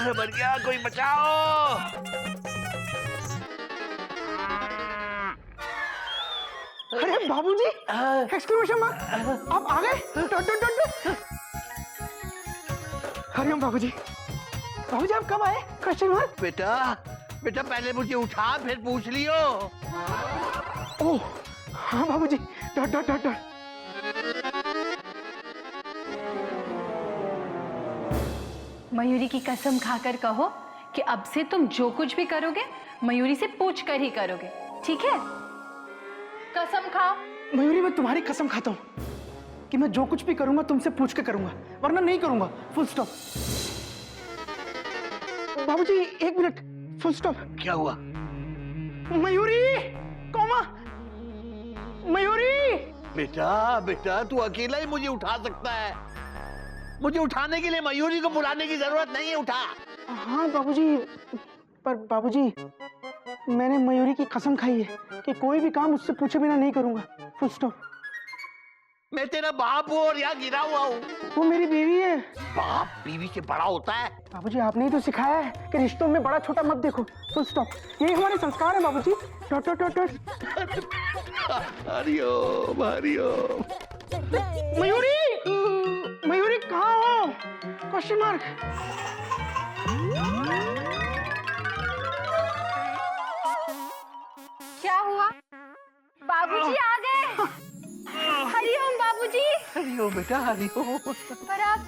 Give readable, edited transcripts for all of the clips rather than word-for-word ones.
मर गया, कोई बचाओ। अरे बाबूजी, एक्सक्लेमेशन मार्क, आप आ गए? Dot dot dot. हरिओम बाबूजी। बाबूजी आप कब आए? Question mark. बेटा बेटा पहले मुझे उठा फिर पूछ लियो। ओह हाँ बाबूजी, dot dot dot dot. Mayuri की कसम खाकर कहो कि अब से तुम जो कुछ भी करोगे मयूरी से पूछ कर ही करोगे, ठीक है? कसम खाओ। मयूरी मैं तुम्हारी कसम खाता हूँ कि मैं जो कुछ भी करूंगा तुमसे पूछ के करूंगा, वरना नहीं करूंगा। Full stop. बाबूजी एक मिनट, फुल स्टॉप। क्या हुआ? मयूरी कौमा, मयूरी। बेटा बेटा तू अकेला ही मुझे उठा सकता है, मुझे उठाने के लिए मयूरी को बुलाने की जरूरत नहीं है। उठा। हाँ बाबूजी, पर बाबूजी मैंने मयूरी की कसम खाई है कि कोई भी काम उससे पूछे बिना नहीं करूंगा। Full stop. मैं तेरा बाप हूँ और यहाँ गिरा हुआ हूँ। वो मेरी बीवी है। बाप बीवी से बड़ा होता है? बाबूजी आपने ही तो सिखाया है कि रिश्तों में बड़ा छोटा मत देखो। Full stop. यही हमारे संस्कार है बाबूजी। Dot dot dot dot. Hariom Hariom. Mayuri, Mayuri कहाँ हो? Question mark. क्या हुआ? बाबूजी आ गए। हरिओम बाबूजी। हरिओम बेटा हरिओम। पर आप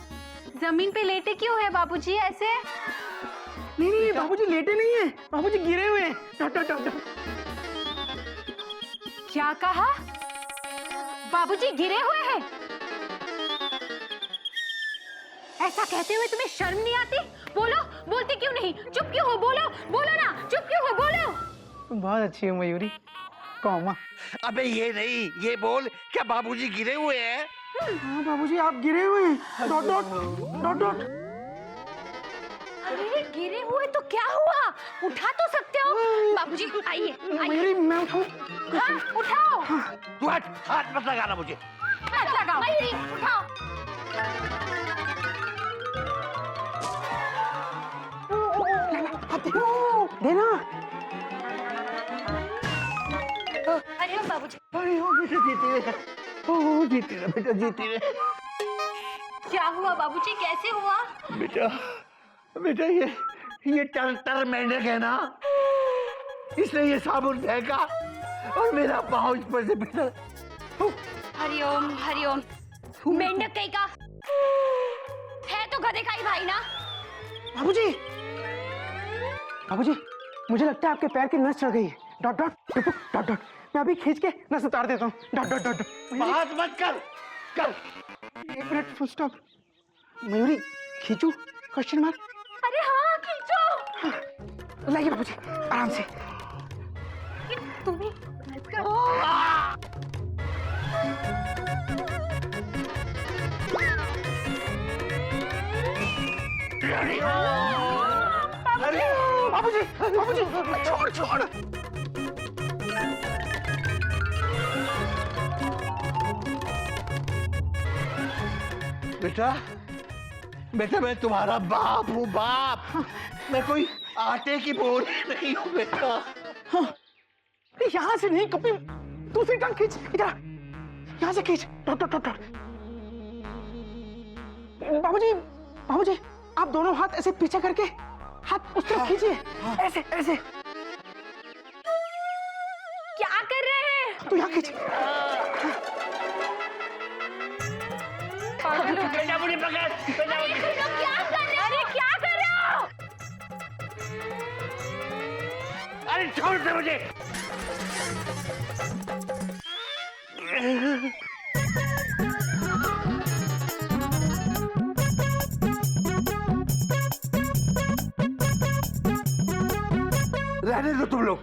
जमीन पे लेटे क्यों है बाबूजी ऐसे? नहीं नहीं बाबूजी लेटे नहीं है, बाबूजी गिरे हुए हैं। Dot dot dot dot. क्या कहा? बाबूजी गिरे हुए हैं? ऐसा कहते हुए तुम्हें शर्म नहीं आती? बोलो, बोलते क्यों नहीं? चुप क्यों हो? बोलो बोलो ना, चुप क्यों हो? बोलो। बहुत अच्छी है मयूरी। कौमा। अबे ये नहीं, ये बोल क्या बाबूजी गिरे हुए हैं? हाँ बाबूजी आप गिरे हुए हैं। Dot dot dot dot. अरे गिरे हुए तो क्या हुआ? उठा तो सकते हो। बाबूजी आइए आइए। मयूरी मैं उठाऊं? हाँ उठाओ। तू हट, हाथ मत लगाना मुझे। हाथ लगाओ। मयूरी उठाओ। देना। अरे हम बाबूजी। अरे ओ बेटा जीती रहे, ओ जीती रहे बेटा, जीती रहे। क्या हुआ बाबूजी, कैसे हुआ? बेटा बेटा ये टर मेंढक है ना, इसने ये साबुन फेंका और मेरा पाँव इस पर से फिसल। हरिओम हरिओम। मेंढक कहीं का है तो गधे का ही भाई ना। बाबूजी, बाबूजी मुझे लगता है आपके पैर की नस चढ़ गई है। Dot dot dot dot dot. मैं अभी खींच के नस उतार देता हूँ। Dot dot dot. बात मत कर कर। एक मिनट, फुल स्टॉप। मयूरी खींचू? Question mark. अरे हाँ खींचो। लाइए बाबूजी आराम से। तुम्हें अरे बाबूजी बाबूजी छोड़ छोड़। बेटा बेटा मैं तुम्हारा बाप हूँ, बाप। मैं कोई आटे की बोरी नहीं हूँ बेटा। हाँ, यहाँ से नहीं, कभी दूसरी टांग खींच। इधर यहाँ से खींच। Dot dot dot dot. बाबूजी बाबूजी आप दोनों हाथ ऐसे पीछे करके हाथ उस तरफ खींचिए। ऐसे ऐसे। क्या कर रहे हैं? तो यहाँ खींच। पागल हो गए। बेटा मुझे पकड़, बेटा अरे तुम लोग क्या कर रहे हो? अरे क्या कर रहे हो? अरे छोड़ दे मुझे। रहने दो तुम लोग,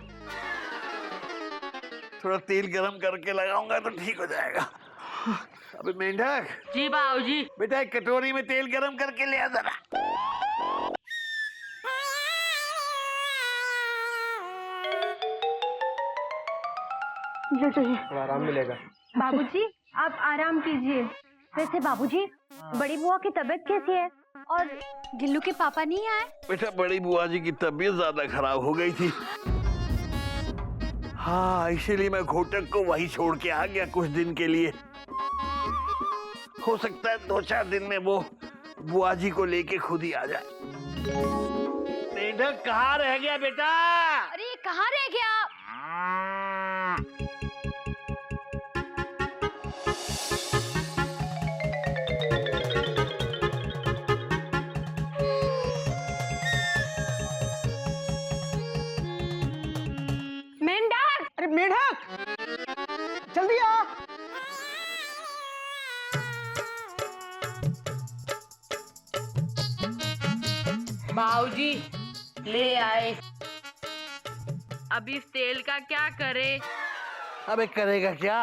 थोड़ा तेल गरम करके लगाऊंगा तो ठीक हो जाएगा। अबे मेंढक। जी बाबूजी। बेटा एक कटोरी में तेल गरम करके ले आ जरा। थोड़ा आराम मिलेगा। बाबूजी आप आराम कीजिए। वैसे बाबूजी बड़ी बुआ की तबीयत कैसी है? और गिल्लू के पापा नहीं आए? बेटा बड़ी बुआ जी की तबीयत ज्यादा खराब हो गई थी। हाँ, इसीलिए मैं घोटक को वहीं छोड़ के आ गया कुछ दिन के लिए। हो सकता है 2-4 दिन में वो बुआ जी को लेके खुद ही आ जाए। मेंढक कहाँ रह गया बेटा? अरे कहाँ रह गया? मेंढक! अरे मेढक, जल्दी आ। बाबूजी ले आए। अब इस तेल का क्या करे? अबे करेगा क्या?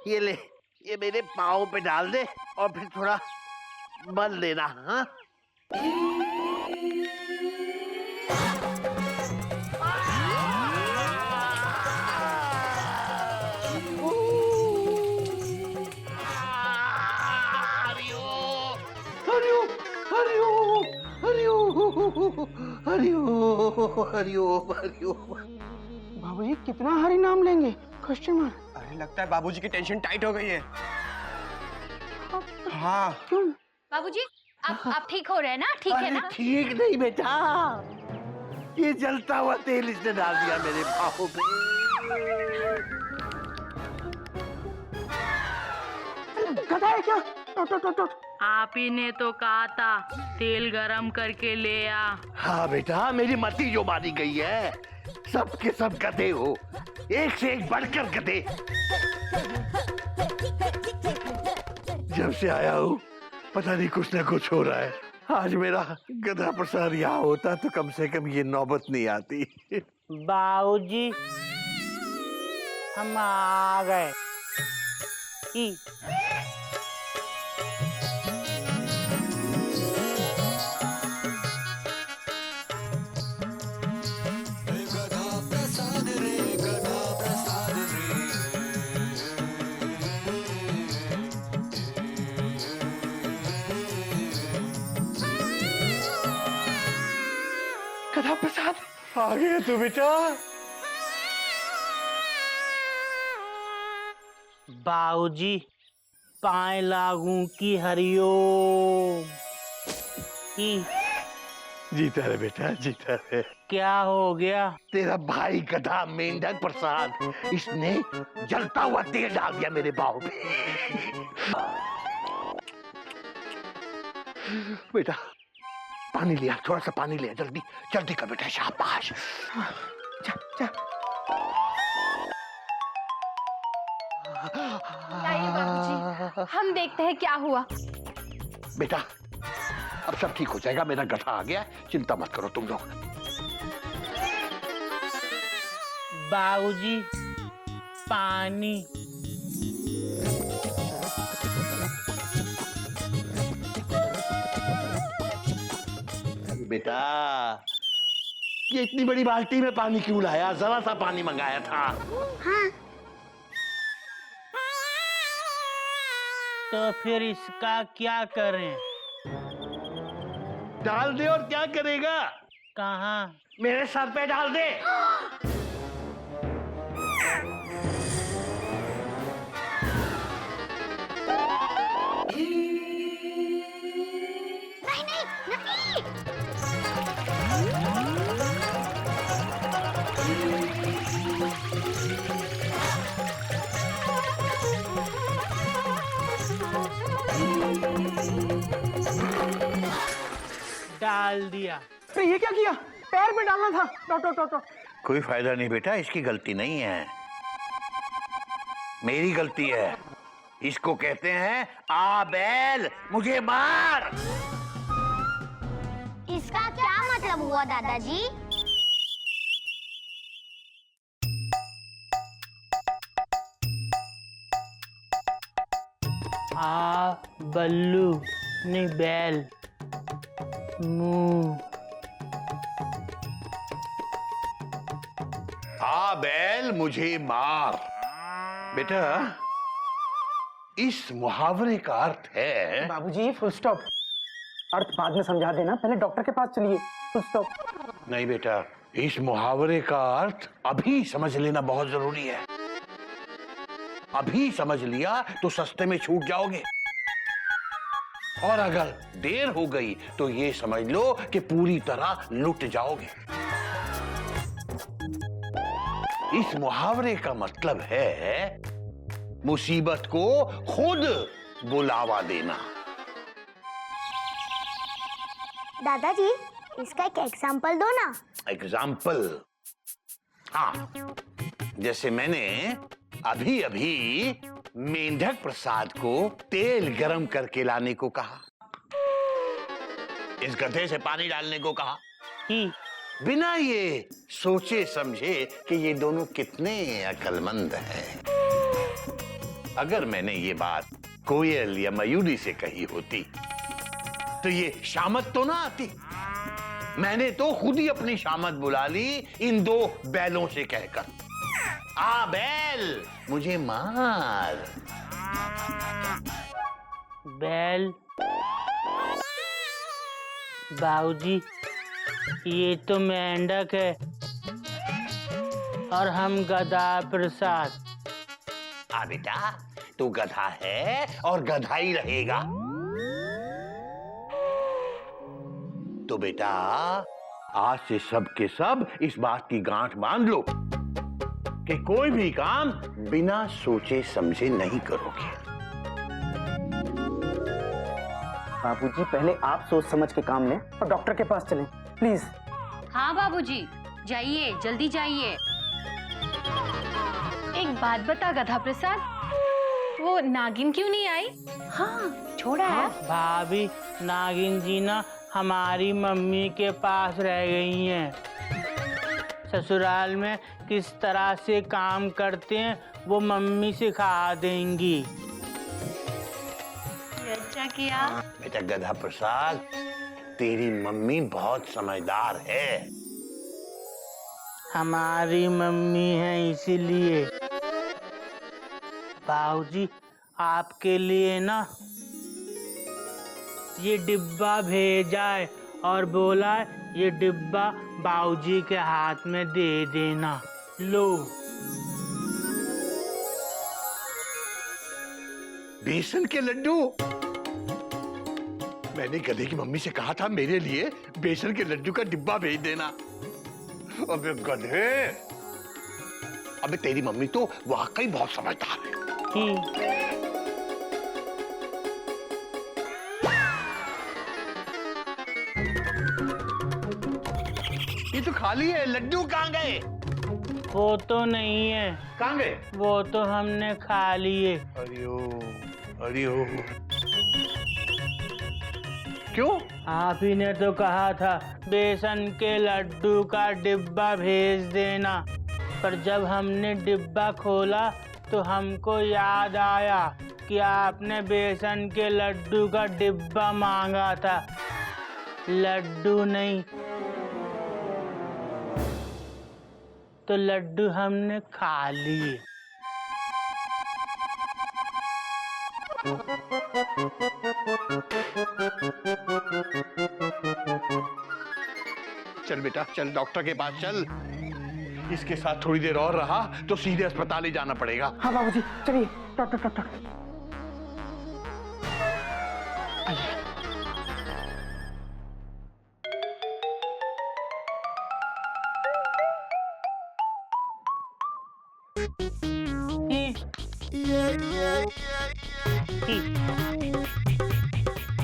ये ले, ये मेरे पाँव पे डाल दे और फिर थोड़ा मल देना। हाँ, हरिओ हरिओ हरिओ हरिओ हरिओ हरिओ। बाबूजी कितना हरी नाम लेंगे? Question mark. अरे लगता है बाबूजी की टेंशन टाइट हो गई है। हाँ क्यों? बाबूजी आप ठीक हो रहे हैं ना? ठीक है अरे ना? ठीक नहीं बेटा, ये जलता हुआ तेल इसने डाल दिया मेरे पाँव पे। गधा है क्या? टोट टोट टोट। आप ही ने तो कहा था तेल गरम करके ले आ। हाँ बेटा, मेरी मती जो मारी गई है। सब के सब गधे हो, एक से एक बढ़कर गधे। जब से आया हूँ पता नहीं कुछ ना कुछ हो रहा है। आज मेरा गधा प्रसाद यहाँ होता तो कम से कम ये नौबत नहीं आती। बाबूजी हम आ गए। ई गधा प्रसाद आ गया तू बेटा। बाबूजी पाए लागू की हरिओम। ई जीता रे बेटा, जीता रे। क्या हो गया? तेरा भाई गधा मेंढक प्रसाद, इसने जलता हुआ तेल डाल दिया मेरे पाँव पे। बेटा पानी लिया, थोड़ा सा पानी लिया, जल्दी जल्दी कर बेटा। शाबाश। जा जा। आइए बाबूजी, हम देखते हैं क्या हुआ। बेटा अब सब ठीक हो जाएगा, मेरा गधा आ गया, चिंता मत करो तुम लोग। बाबूजी पानी। बेटा ये इतनी बड़ी बाल्टी में पानी क्यों लाया? जरा सा पानी मंगाया था। तो फिर इसका क्या करें? डाल दे। और क्या करेगा? कहाँ? मेरे सर पे डाल दे। डाल दिया। अरे ये क्या किया? पैर में डालना था। टोट टोट टोट टोट। कोई फायदा नहीं बेटा, इसकी गलती नहीं है, मेरी गलती है। इसको कहते हैं आ बैल मुझे मार। इसका क्या मतलब हुआ दादाजी? आ बल्लू नहीं बैल मुंह। आ बैल मुझे मार। बेटा इस मुहावरे का अर्थ है बाबूजी फुल स्टॉप। अर्थ बाद में समझा देना, पहले डॉक्टर के पास चलिए। कुछ तो नहीं बेटा, इस मुहावरे का अर्थ अभी समझ लेना बहुत जरूरी है। अभी समझ लिया तो सस्ते में छूट जाओगे, और अगर देर हो गई तो ये समझ लो कि पूरी तरह लुट जाओगे। इस मुहावरे का मतलब है मुसीबत को खुद बुलावा देना। दादाजी, इसका एक एग्जाम्पल दो ना। एग्जाम्पल? हाँ, जैसे मैंने अभी अभी मेंढक प्रसाद को तेल गरम करके लाने को कहा, इस गधे से पानी डालने को कहा, बिना ये सोचे समझे कि ये दोनों कितने अक्लमंद हैं। अगर मैंने ये बात कोयल या मयूरी से कही होती तो ये शामत तो ना आती। मैंने तो खुद ही अपनी शामत बुला ली इन दो बैलों से कहकर, आ बैल मुझे मार। बैल? बाबूजी, ये तो मेंढक है और हम गधा प्रसाद। हाँ बेटा, तू गधा है और गधा ही रहेगा। तो बेटा, आज से सब के सब इस बात की गांठ बांध लो कि कोई भी काम बिना सोचे समझे नहीं करोगे। बाबूजी, पहले आप सोच समझ के काम लें और डॉक्टर के पास चलें, प्लीज। हाँ बाबूजी, जाइए, जल्दी जाइए। एक बात बता गधा प्रसाद, वो नागिन क्यों नहीं आई? हाँ, छोड़ा है। भाभी, नागिन जी ना हमारी मम्मी के पास रह गई हैं। ससुराल में किस तरह से काम करते हैं वो मम्मी सिखा देंगी। अच्छा किया। बेटा गधा प्रसाद, तेरी मम्मी बहुत समझदार है। हमारी मम्मी है इसीलिए। बाबूजी, आपके लिए ना ये डिब्बा भेजा है और बोला है ये डिब्बा बाबूजी के हाथ में दे देना। लो। बेसन के लड्डू? मैंने गधे की मम्मी से कहा था मेरे लिए बेसन के लड्डू का डिब्बा भेज देना। अबे गधे, अबे तेरी मम्मी तो वाकई बहुत समझदार है। ये तो खाली है, लड्डू कहाँ गए? वो तो नहीं है। कहाँ गए? वो तो हमने खा लिए। अरे क्यों? आप ही ने तो कहा था बेसन के लड्डू का डिब्बा भेज देना, पर जब हमने डिब्बा खोला तो हमको याद आया कि आपने बेसन के लड्डू का डिब्बा मांगा था, लड्डू नहीं। तो लड्डू हमने खा लिए। चल बेटा, चल डॉक्टर के पास चल। इसके साथ थोड़ी देर और रहा तो सीधे अस्पताल ही जाना पड़ेगा। हाँ बाबूजी, चलिए। डॉक्टर।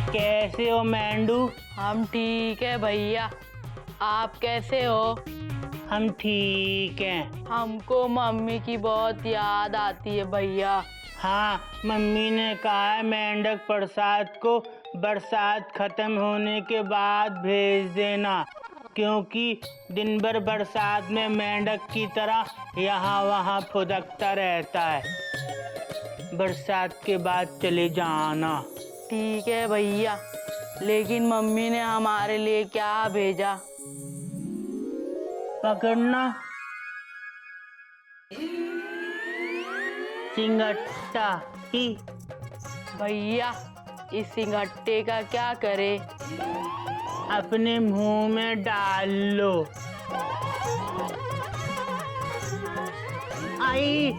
कैसे हो मेंढू? हम ठीक है भैया, आप कैसे हो? हम ठीक हैं। हमको मम्मी की बहुत याद आती है भैया। हाँ, मम्मी ने कहा है मेंढक प्रसाद को बरसात खत्म होने के बाद भेज देना, क्योंकि दिन भर बरसात में मेंढक की तरह यहाँ वहाँ फुदकता रहता है। बरसात के बाद चले जाना। ठीक है भैया, लेकिन मम्मी ने हमारे लिए क्या भेजा? पकड़ना। सिंगट्टा ही। भैया, इस सिंघट्टे का क्या करे? अपने मुंह में डाल लो। आई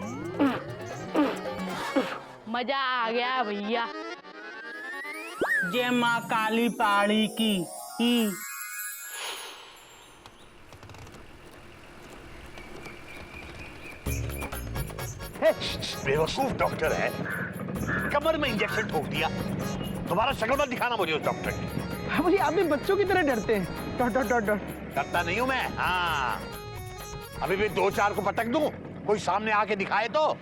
मजा आ गया भैया। जय माँ काली पाड़ी की। बेवकूफ डॉक्टर है, कमर में इंजेक्शन ठोक दिया। दोबारा शक्ल मत दिखाना मुझे उस डॉक्टर की। बाबूजी आप भी बच्चों की तरह डरते हैं। Dot dot dot dot. डरता नहीं हूं मैं। हाँ, अभी भी 2-4 को पटक दूं, कोई सामने आके दिखाए तो।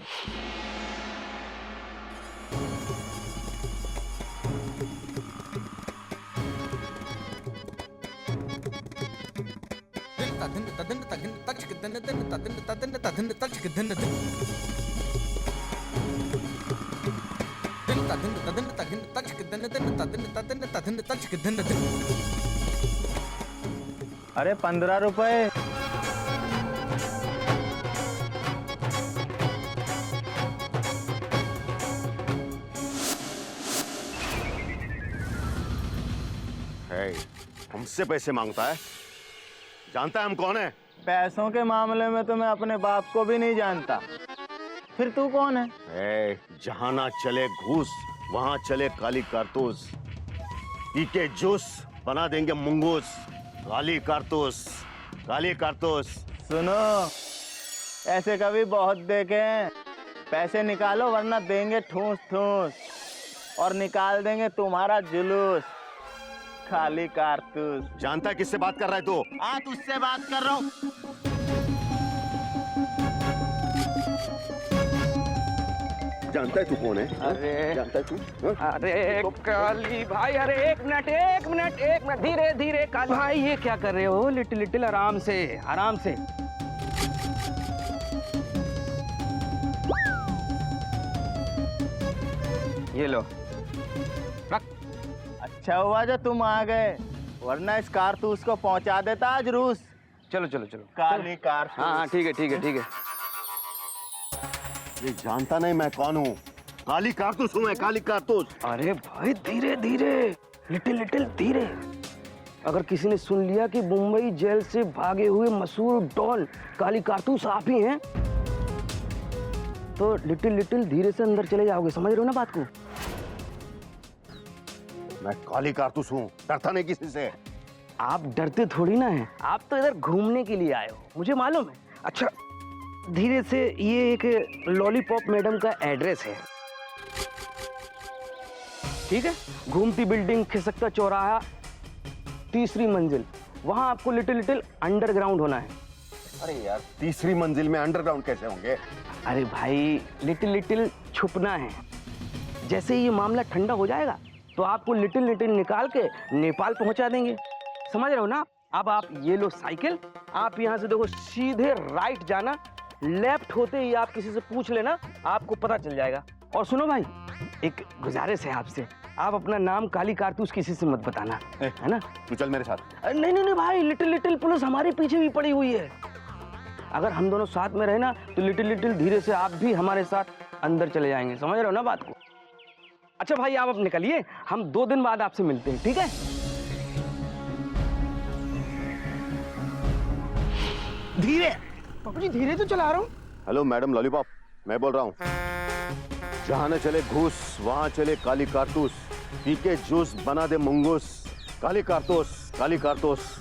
अरे 15 रुपए। हमसे पैसे मांगता है, जानता है हम कौन है? पैसों के मामले में तो मैं अपने बाप को भी नहीं जानता, फिर तू कौन है? जहां ना चले घूस वहां चले काली कारतूस। पी के जूस बना देंगे मुंगूस। काली कारतूस, काली कारतूस। सुनो, ऐसे कभी बहुत देखे हैं। पैसे निकालो वरना देंगे ठूस ठूस और निकाल देंगे तुम्हारा जुलूस। खाली कारतूस। जानता है किससे बात कर रहा है तू? हाँ, तुझसे बात कर रहा हूँ। जानता है तू कौन है? अरे जानता है तू? अरे काली भाई, अरे एक मिनट, धीरे धीरे। काली भाई ये क्या कर रहे हो? लिटिल लिटिल आराम से, आराम से। ये लो रख। अच्छा हुआ जो तुम आ गए, वरना इस कारतूस को पहुंचा देता आज रूस। चलो चलो चलो। काली कारतूस। हाँ ठीक है ठीक है ठीक है। ये जानता नहीं मैं कौन हूँ? काली कारतूस हूँ मैं, काली कारतूस। अरे भाई धीरे धीरे, लिटिल लिटिल धीरे। अगर किसी ने सुन लिया कि मुंबई जेल से भागे हुए मशहूर डॉन काली कारतूस आप ही हैं, तो लिटिल लिटिल धीरे से अंदर चले जाओगे। समझ रहे हो ना बात को? मैं काली कारतूस हूँ, डरता नहीं किसी से। आप डरते थोड़ी ना हैं, आप तो इधर घूमने के लिए आए हो, मुझे मालूम है। अच्छा धीरे से, ये एक लॉलीपॉप मैडम का एड्रेस है, ठीक है? घूमती बिल्डिंग, खिसकता चौराहा, 3री मंजिल। वहां आपको लिटिल लिटिल अंडरग्राउंड होना है। अरे यार, 3री मंजिल में अंडरग्राउंड कैसे होंगे? अरे भाई लिटिल लिटिल छुपना है। जैसे ही ये मामला ठंडा हो जाएगा तो आपको लिटिल लिटिल निकाल के नेपाल पहुंचा देंगे। समझ रहे हो ना? अब आप ये लो साइकिल, आप यहाँ से देखो सीधे राइट जाना, लेफ्ट होते ही आप किसी से पूछ लेना, आपको पता चल जाएगा। और सुनो भाई, एक गुजारिश है आपसे, आप अपना नाम काली कारतूस किसी से मत बताना, है ना? तू चल मेरे साथ। नहीं नहीं नहीं भाई, लिटिल लिटिल पुलिस हमारे पीछे भी पड़ी हुई है। अगर हम दोनों साथ में रहे ना तो लिटिल लिटिल धीरे से आप भी हमारे साथ अंदर चले जाएंगे। समझ रहे हो ना बात को? अच्छा भाई आप अब निकलिए, हम 2 दिन बाद आपसे मिलते हैं, ठीक है? धीरे। बाबूजी धीरे तो चला रहा हूँ। हेलो मैडम लॉलीपॉप, मैं बोल रहा हूँ। जहाँ न चले घूस वहाँ चले काली कारतूस। पी के जूस बना दे मुंगूस। काली कारतूस, काली कारतूस।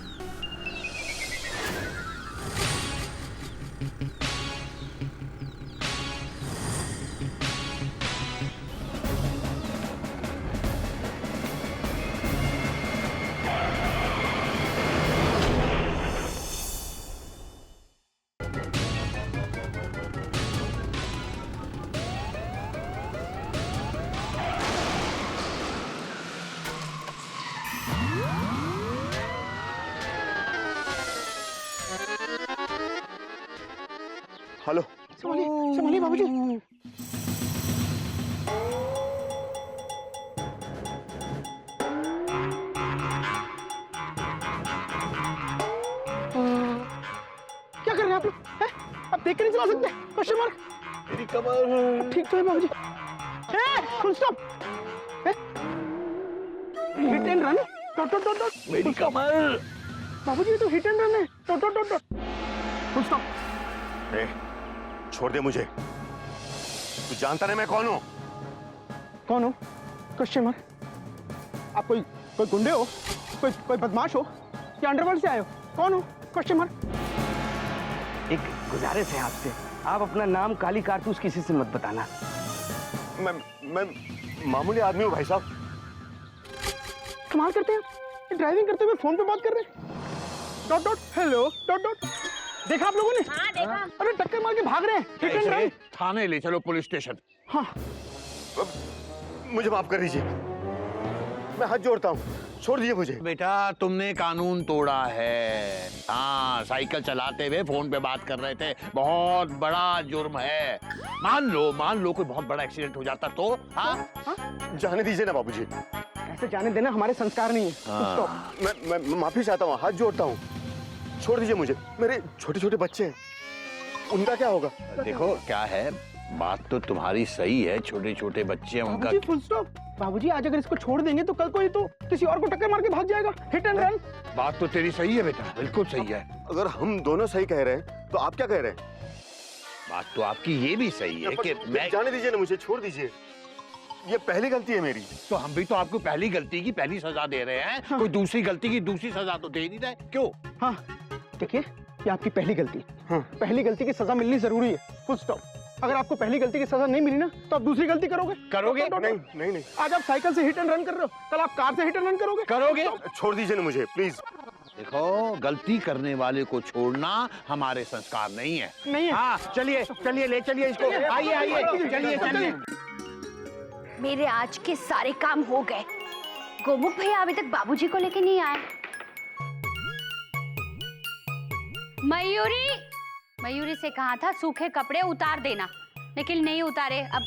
हेलो, संभालिए संभालिए बाबूजी। क्या कर रहे हैं आप लोग? आप देख के नहीं चला सकते? Question mark. मेरी कमर। ठीक तो है बाबूजी। Full stop. Hit and run dot dot dot dot मेरी कमर। बाबूजी ये तो हिट एंड रन है dot dot dot dot full stop. छोड़ दे मुझे, तू जानता नहीं मैं कौन हूँ? कौन हो? Question mark. आप कोई गुंडे हो, कोई बदमाश हो या अंडरवर्ल्ड से आए हो? कौन हो? Question mark. एक गुजारिश है आपसे, आप अपना नाम काली कारतूस किसी से मत बताना। मैं मामूली आदमी हूँ भाई साहब। कमाल करते हैं, ड्राइविंग करते हुए फोन पे बात कर रहे हैं। Dot dot hello dot dot. देखा आप लोगों ने? हाँ देखा। अरे टक्कर मार के भाग रहे हैं। Hit and run. थाने ले चलो, पुलिस स्टेशन। हाँ मुझे माफ कर दीजिए, मैं हाथ जोड़ता हूँ, छोड़ दीजिए मुझे। बेटा तुमने कानून तोड़ा है। हाँ, साइकिल चलाते हुए फोन पे बात कर रहे थे, बहुत बड़ा जुर्म है। मान लो कोई बहुत बड़ा एक्सीडेंट हो जाता तो? हाँ? जाने दीजिए ना बाबूजी। ऐसे जाने देना हमारे संस्कार नहीं है। स्टॉप। मैं माफी चाहता हूँ, हाथ जोड़ता हूँ, छोड़ दीजिए मुझे। मेरे छोटे छोटे बच्चे हैं, उनका क्या होगा? देखो क्या है, बात तो तुम्हारी सही है, छोटे छोटे बच्चे हैं उनका। बाबूजी फुल स्टॉप। बाबूजी आज अगर इसको छोड़ देंगे तो कल को ये तो किसी और को टक्कर मार के भाग जाएगा। Hit and run. बात तो तेरी सही है बेटा, बिल्कुल सही है। अगर हम दोनों सही कह रहे हैं तो आप क्या कह रहे हैं? बात तो आपकी ये भी सही है कि मैं। जाने दीजिए ना मुझे, छोड़ दीजिए, ये पहली गलती है मेरी। तो हम भी तो आपको पहली गलती की पहली सजा दे रहे हैं। हाँ। कोई दूसरी गलती की दूसरी सजा तो दे नहीं रहे, क्यों? हाँ देखिए, ये आपकी पहली गलती। हाँ। पहली गलती की सजा मिलनी जरूरी है। Full stop. अगर आपको पहली गलती की सजा नहीं मिली ना तो आप दूसरी गलती करोगे। नहीं। आज आप साइकिल से हिट एंड रन कर रहे हो, कल आप कार से हिट एंड रन करोगे। छोड़ दीजिए ना मुझे प्लीज। देखो, गलती करने वाले को छोड़ना हमारे संस्कार नहीं है। नहीं है। हाँ, चलिए ले चलिए इसको। आइए, चलिए। मेरे आज के सारे काम हो गए। गोमुख भैया अभी तक बाबूजी को लेके नहीं आए। मयूरी से कहा था सूखे कपड़े उतार देना, लेकिन नहीं उतारे। अब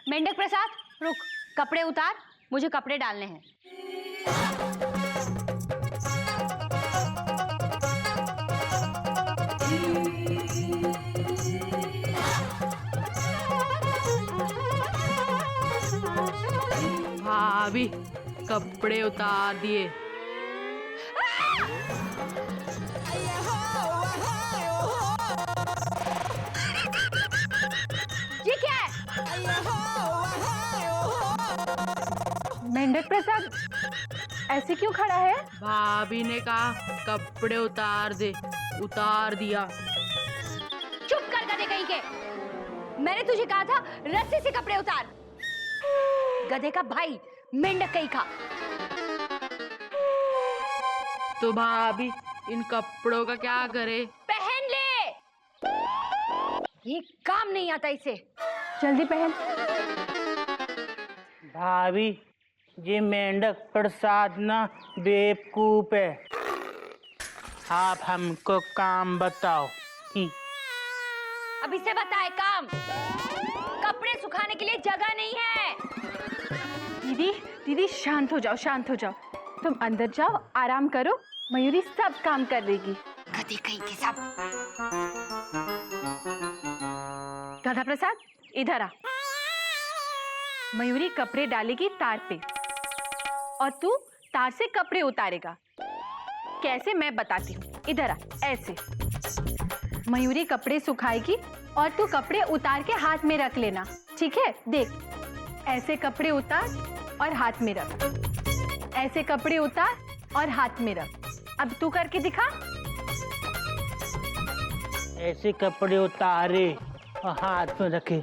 मेंढक प्रसाद रुक, कपड़े उतार, मुझे कपड़े डालने हैं। भाभी कपड़े उतार दिए। ये क्या है? मेंढक प्रसाद ऐसे क्यों खड़ा है? भाभी ने कहा कपड़े उतार दे, उतार दिया। चुप कर गधे कहीं के। मैंने तुझे कहा था रस्सी से कपड़े उतार। गधे का भाई मेंढक कहीं का। तो भाभी इन कपड़ों का क्या करे? पहन ले, ये काम नहीं आता इसे। जल्दी पहन। भाभी ये मेंढक प्रसाद ना बेवकूफ है। आप हमको काम बताओ। अब इसे बताए काम। कपड़े सुखाने के लिए जगह नहीं है। दीदी शांत हो जाओ। तुम अंदर जाओ, आराम करो, मयूरी सब काम कर लेगी। गधे कहीं के सब। गधा प्रसाद इधर आ। मयूरी कपड़े डालेगी तार पे और तू तार से कपड़े उतारेगा। कैसे मैं बताती हूँ, इधर आ। ऐसे मयूरी कपड़े सुखाएगी और तू कपड़े उतार के हाथ में रख लेना, ठीक है? देख, ऐसे कपड़े उतार और हाथ में रख, ऐसे कपड़े उतार और हाथ में रख। अब तू करके दिखा। ऐसे कपड़े उतारे और हाथ में रखे।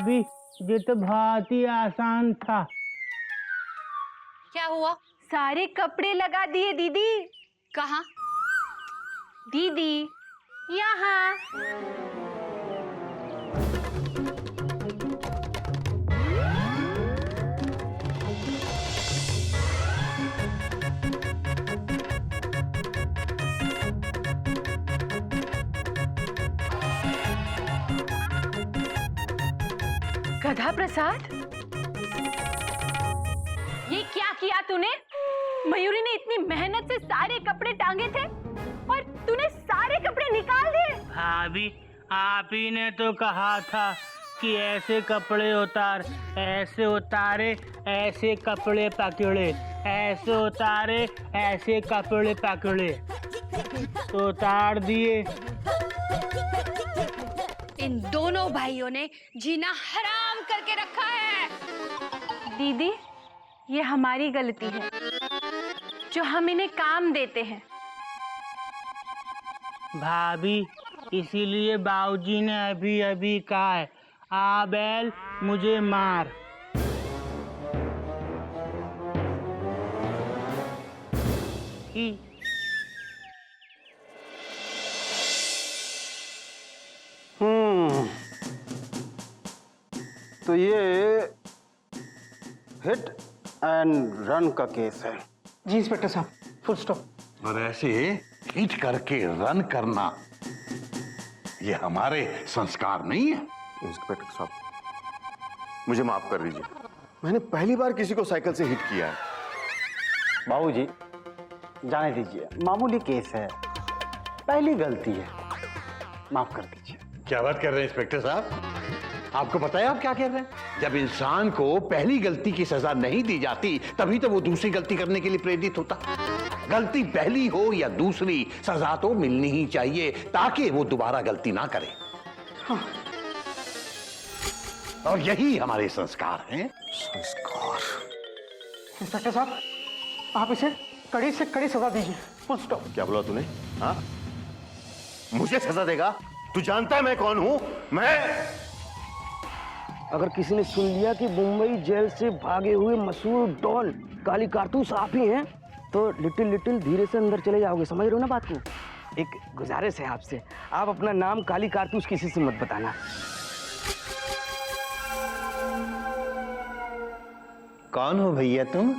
भाभी ये तो बहुत ही आसान था। क्या हुआ? सारे कपड़े लगा दिए दीदी। कहाँ? दीदी यहाँ। गधा प्रसाद, ये क्या किया तूने? मयूरी ने इतनी मेहनत से सारे कपड़े टांगे थे और तूने सारे कपड़े निकाल दिए। भाभी आप ही ने तो कहा था कि ऐसे कपड़े उतार, ऐसे उतारे, ऐसे कपड़े पकड़े, ऐसे उतारे, ऐसे कपड़े पकड़े, तो उतार दिए। इन दोनों भाइयों ने जीना हराम करके रखा है। दीदी, ये हमारी गलती है जो हम इन्हें काम देते हैं। भाभी इसीलिए बाबूजी ने अभी अभी कहा है, आ बैल मुझे मार। ही तो ये हिट एंड रन का केस है। जी इंस्पेक्टर साहब, फुल स्टॉप। और ऐसे हिट करके रन करना ये हमारे संस्कार नहीं है। इंस्पेक्टर साहब, मुझे माफ कर दीजिए, मैंने पहली बार किसी को साइकिल से हिट किया है। बाबूजी जाने दीजिए, मामूली केस है, पहली गलती है, माफ कर दीजिए। क्या बात कर रहे हैं इंस्पेक्टर साहब? आपको पता है आप क्या कह रहे हैं? जब इंसान को पहली गलती की सजा नहीं दी जाती तभी तो वो दूसरी गलती करने के लिए प्रेरित होता। गलती पहली हो या दूसरी, सजा तो मिलनी ही चाहिए ताकि वो दोबारा गलती ना करे। हाँ। और यही हमारे संस्कार हैं। संस्कार? इंस्पेक्टर साहब, आप इसे कड़ी से कड़ी सजा दीजिए, फुल स्टॉप। क्या बोला तूने? हाँ, मुझे सजा देगा? तू जानता है मैं कौन हूं? मैं अगर किसी ने सुन लिया कि मुंबई जेल से भागे हुए मशहूर डॉन काली कारतूस आप ही हैं तो लिटिल लिटिल धीरे से अंदर चले जाओगे। समझ रहे हो ना बात को? एक गुजारिश है आपसे, आप अपना नाम काली कारतूस किसी से मत बताना। कौन हो भैया तुम?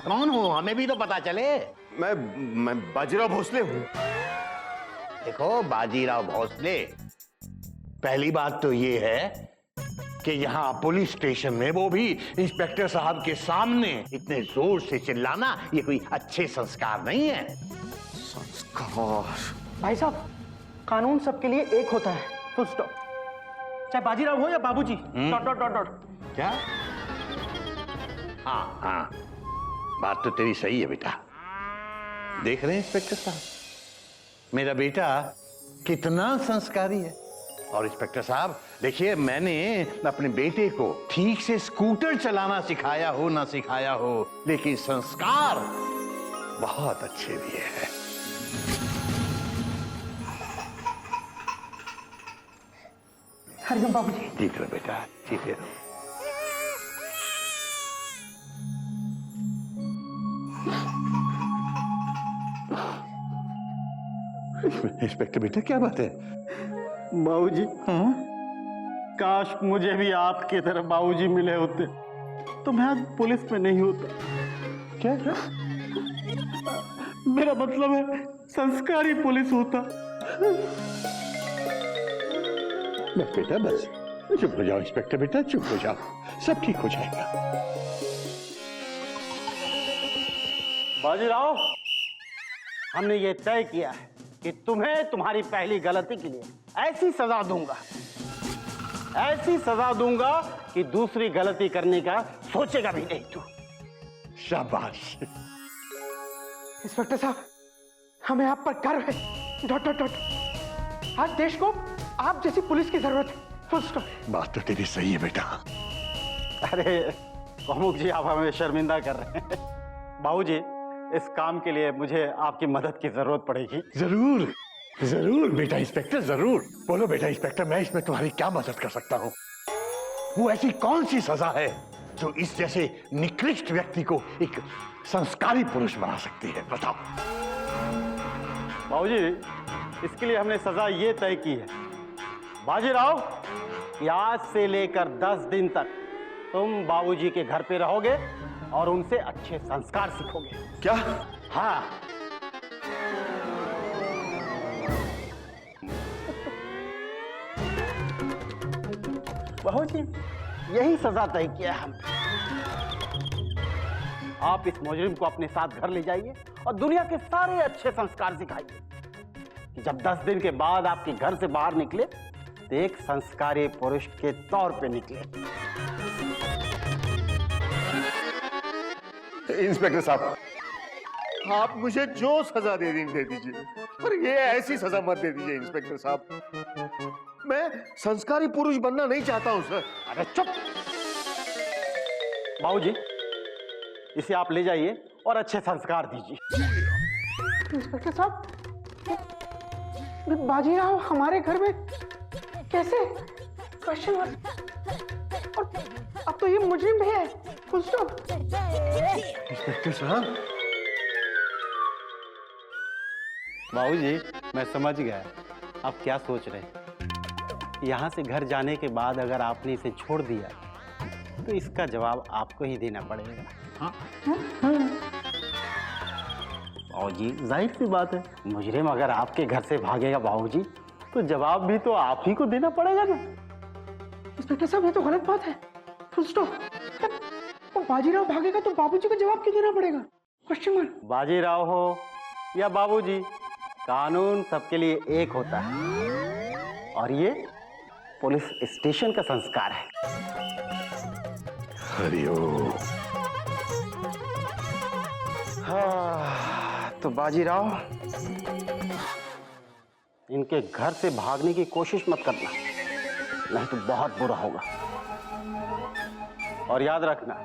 कौन हो? हमें भी तो पता चले। मैं बाजीराव भोसले हूं। देखो बाजीराव भोसले, पहली बात तो ये है कि यहाँ पुलिस स्टेशन में, वो भी इंस्पेक्टर साहब के सामने, इतने जोर से चिल्लाना ये कोई अच्छे संस्कार नहीं है। संस्कार? भाई साहब, कानून सबके लिए एक होता है, फुल स्टॉप। चाहे बाजीराव हो या बाबूजी, डॉट डॉट डॉट डॉट। क्या? हाँ हाँ, बात तो तेरी सही है बेटा। देख रहे हैं इंस्पेक्टर साहब, मेरा बेटा कितना संस्कारी है। और इंस्पेक्टर साहब देखिए, मैंने अपने बेटे को ठीक से स्कूटर चलाना सिखाया हो ना सिखाया हो, लेकिन संस्कार बहुत अच्छे दिए हैं। हरिओम बाबूजी। जीत रहो बेटा, जीते रहो। इंस्पेक्टर बेटा क्या बात है? बाबूजी, हाँ? काश मुझे भी आपकी तरह बाबूजी मिले होते तो मैं आज पुलिस में नहीं होता। क्या? मेरा मतलब है संस्कारी पुलिस होता। बस बेटा बस, चुप हो जाओ इंस्पेक्टर बेटा, चुप हो जाओ, सब ठीक हो जाएगा। बाजीराव, हमने ये तय किया है कि तुम्हें तुम्हारी पहली गलती के लिए ऐसी सजा दूंगा, ऐसी सजा दूंगा कि दूसरी गलती करने का सोचेगा भी नहीं तू। शाबाश। इंस्पेक्टर साहब, हमें आप पर गर्व है, डॉट डॉट डॉट। आज देश को आप जैसी पुलिस की जरूरत है, फुल स्टॉप। बात तो तेरी सही है बेटा। अरे प्रमुख जी, आप हमें शर्मिंदा कर रहे हैं। बाबूजी, इस काम के लिए मुझे आपकी मदद की जरूरत पड़ेगी। जरूर जरूर बेटा इंस्पेक्टर, जरूर। बोलो बेटा इंस्पेक्टर, मैं इसमें तुम्हारी क्या मदद कर सकता हूँ? वो ऐसी कौन सी सजा है जो इस जैसे निकृष्ट व्यक्ति को एक संस्कारी पुरुष बना सकती है? बताओ। बाबूजी, इसके लिए हमने सजा ये तय की है बाजीराव कि आज से लेकर 10 दिन तक तुम बाबूजी के घर पे रहोगे और उनसे अच्छे संस्कार सीखोगे। क्या? हाँ। बाबूजी, यही सजा तय किया है हमने। आप इस मुजरिम को अपने साथ घर ले जाइए और दुनिया के सारे अच्छे संस्कार सिखाइए कि जब 10 दिन के बाद आपके घर से बाहर निकले तो एक संस्कारी पुरुष के तौर पे निकले। इंस्पेक्टर साहब, आप मुझे जो सजा दे दीजिए, पर ये ऐसी सजा मत दे दीजिए इंस्पेक्टर साहब। मैं संस्कारी पुरुष बनना नहीं चाहता हूं सर। अरे चुप! बाबूजी, इसे आप ले जाइए और अच्छे संस्कार दीजिए। इंस्पेक्टर साहब, बाजीराव हमारे घर में कैसे? Question mark. और अब तो ये मुजरिम भी है। Full stop. इंस्पेक्टर साहब, बाबूजी, मैं समझ गया आप क्या सोच रहे हैं। यहाँ से घर जाने के बाद अगर आपने इसे छोड़ दिया तो इसका जवाब आपको ही देना पड़ेगा। हाँ? बाबूजी, जाहिर सी बात है, मुजरिम अगर आपके घर से भागेगा बाबूजी, तो जवाब भी तो आप ही को देना पड़ेगा ना। इंस्पेक्टर साहब, ये तो गलत बात है। Full stop. वो बाजीराव भागेगा तो बाबूजी को जवाब क्यों देना पड़ेगा? Question mark. बाजीराव हो या बाबूजी, कानून सबके लिए एक होता है और ये पुलिस स्टेशन का संस्कार है। हरिओम। हाँ, तो बाजीराव, इनके घर से भागने की कोशिश मत करना, नहीं तो बहुत बुरा होगा। और याद रखना,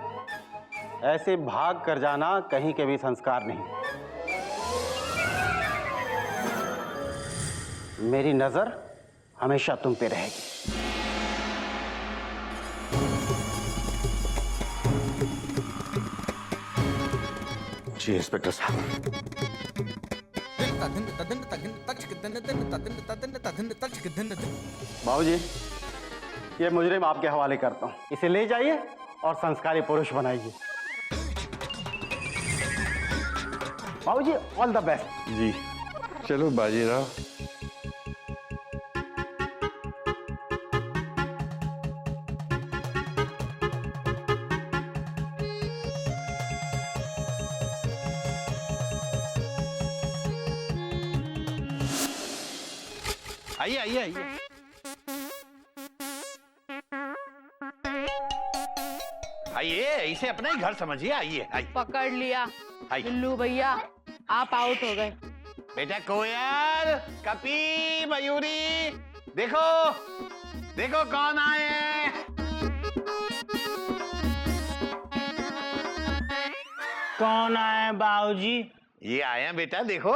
ऐसे भाग कर जाना कहीं के भी संस्कार नहीं। मेरी नजर हमेशा तुम पे रहेगी। जी इंस्पेक्टर साहब। बाबूजी, ये मुजरिम आपके हवाले करता हूँ। इसे ले जाइए और संस्कारी पुरुष बनाइए। बाबूजी, ऑल द बेस्ट। जी चलो बाजीराव। आइए आइए आइए। आइए, इसे अपना ही घर समझिए। आइए आइए। पकड़ लिया। आइए। बिल्लू भैया, आप आउट हो गए। बेटा कोयल, कपी, मयूरी, देखो देखो कौन आए हैं। कौन आए बाबूजी? ये आए हैं बेटा, देखो।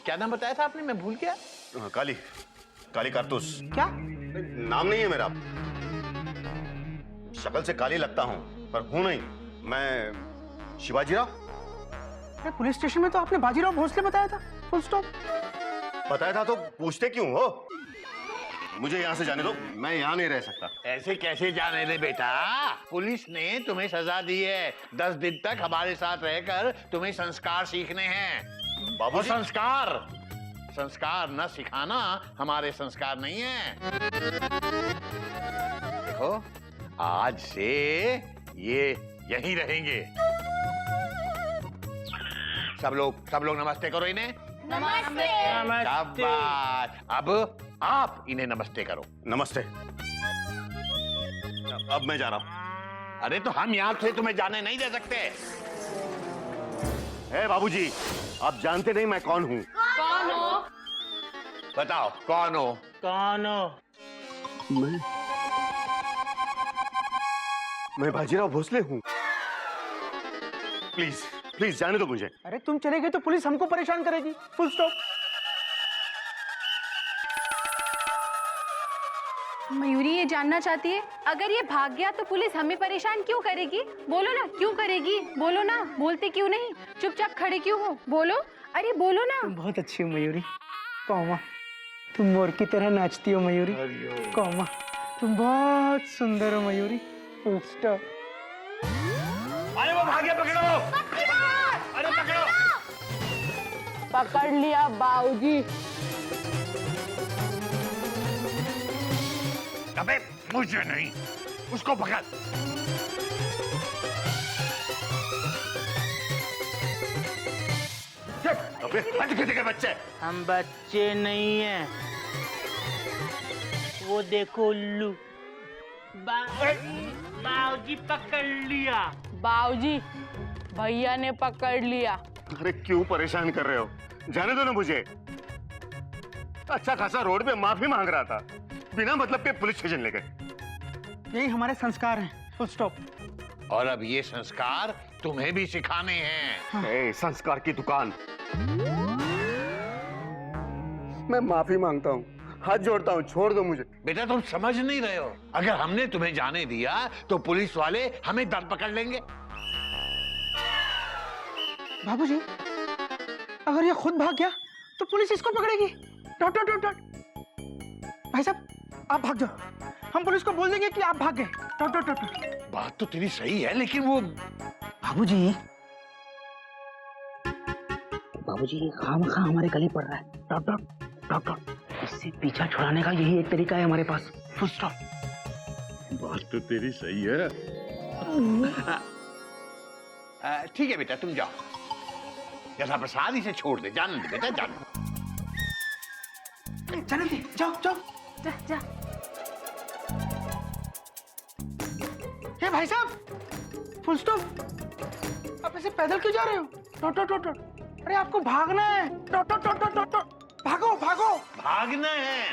क्या नाम बताया था आपने? मैं भूल गया। काली, काली कारतूस। क्या? नाम नहीं है मेरा। शक्ल से काली लगता हूं, पर हूं नहीं। मैं शिवाजीराव। अरे पुलिस स्टेशन में तो आपने बाजीराव भोसले बताया था। Full stop. बताया था तो पूछते क्यों हो? मुझे यहाँ से जाने दो, मैं यहाँ नहीं रह सकता। ऐसे कैसे जाने दे बेटा? पुलिस ने तुम्हें सजा दी है। 10 दिन तक हमारे साथ रहकर तुम्हें संस्कार सीखने हैं। बाबूजी, संस्कार न सिखाना हमारे संस्कार नहीं है। देखो, आज से ये यहीं रहेंगे। सब लोग नमस्ते करो इन्हें। नमस्ते। शाबाश। अब आप इन्हें नमस्ते करो। नमस्ते। अब मैं जा रहा हूँ। अरे तो हम यहाँ से तुम्हें जाने नहीं दे सकते। बाबूजी, आप जानते नहीं मैं कौन हूँ। कौन हो? बताओ कौन हो? कौन हो? मैं बाजीराव भोसले हूँ। प्लीज प्लीज जाने दो मुझे। अरे तुम चले गए तो पुलिस हमको परेशान करेगी। Full stop. मयूरी ये जानना चाहती है, अगर ये भाग गया तो पुलिस हमें परेशान क्यों करेगी? बोलो ना, क्यों करेगी? बोलो ना, बोलते क्यों नहीं? चुपचाप खड़े क्यों हो? बोलो, अरे बोलो ना। तुम बहुत अच्छी हो मयूरी। कौमा, तुम मोर की तरह नाचती हो मयूरी। कौमा, तुम बहुत सुंदर हो मयूरी। Full stop. अरे वो भाग गया, पकड़ो। अरे पकड़ो। पकड़ लिया बाबूजी। अबे मुझे नहीं, उसको पकड़। अबे हट गधे के बच्चे। हम बच्चे नहीं हैं। वो देखो उल्लू। बाबूजी पकड़ लिया। बाबूजी, भैया ने पकड़ लिया। अरे क्यों परेशान कर रहे हो? जाने दो ना मुझे। अच्छा खासा रोड पे माफी मांग रहा था, बिना मतलब के पुलिस स्टेशन ले गए। यही हमारे संस्कार हैं। Full stop. और अब ये संस्कार तुम्हें भी सिखाने हैं। ए, संस्कार की दुकान। मैं माफी मांगता हूँ, हाथ जोड़ता हूँ, छोड़ दो मुझे। बेटा तुम समझ नहीं रहे हो, अगर हमने तुम्हें जाने दिया तो पुलिस वाले हमें दर पकड़ लेंगे। बाबूजी, अगर ये खुद भाग गया तो पुलिस इसको पकड़ेगी। Dot dot dot dot. भाई साहब, आप भाग जाओ, हम पुलिस को बोल देंगे कि आप भाग गए। Dot dot dot dot. बात तो तेरी सही है, लेकिन वो बाबूजी, बाबूजी ये खामखा हमारे गले पड़ रहा है। Dot dot dot dot. इससे पीछा छुड़ाने का यही एक तरीका है हमारे पास। Full stop. बात तो तेरी सही है। ठीक है बेटा, तुम जाओ। जैसा प्रसाद इसे छोड़ दे, जाने दे बेटा, जाने दे। चले थे, जाओ जाओ। जा जा। हे भाई साहब, फुल स्टॉप। आप ऐसे पैदल क्यों जा रहे हो? Dot dot dot dot. अरे आपको भागना है। Dot dot dot dot dot. भागो भागो। भागना है।